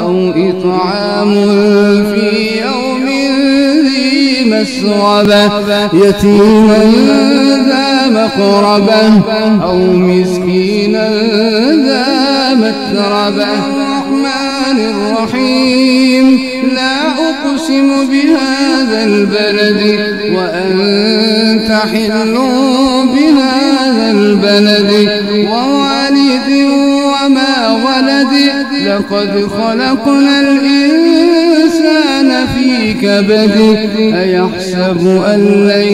أو إطعام في يوم ذي مسغبة يتيما ذا مقربة أو مسكينا ذا متربة. الرحمن الرحيم لا أقسم بهذا البلد وأنت حل بهذا البلد ووالد وما ولد لقد خلقنا الإنسان في كبد أيحسب أن لن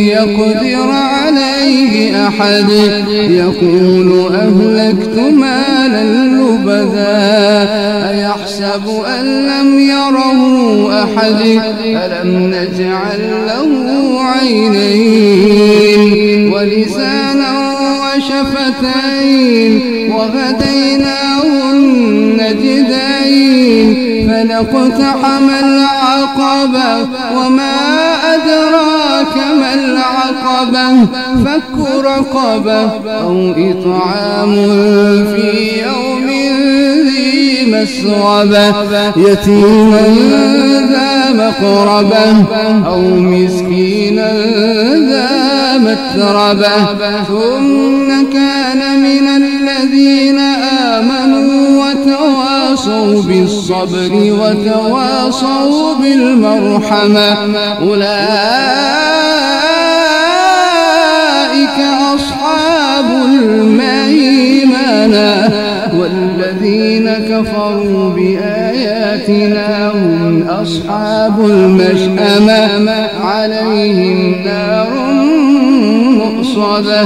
يقدر عليه أحد يقول أهلكت مالا لبدا أيحسب أن لم يره أحد ألم نجعل له عينين ولسانا وشفتين وهديناه النجدين فلاقتحم العقبة وما أدراك ما العقبة فك رقبة أو إطعام في يوم ذي مسغبة يتيما ذا مقربة أو مسكينا ذا متربة ثم كان من الذين آمنوا وتواصوا بالصبر وتواصوا بالمرحمة أولئك أصحاب الميمنة والذين كفروا بآياتنا هم أصحاب المشأمة عليهم نار مؤصدة.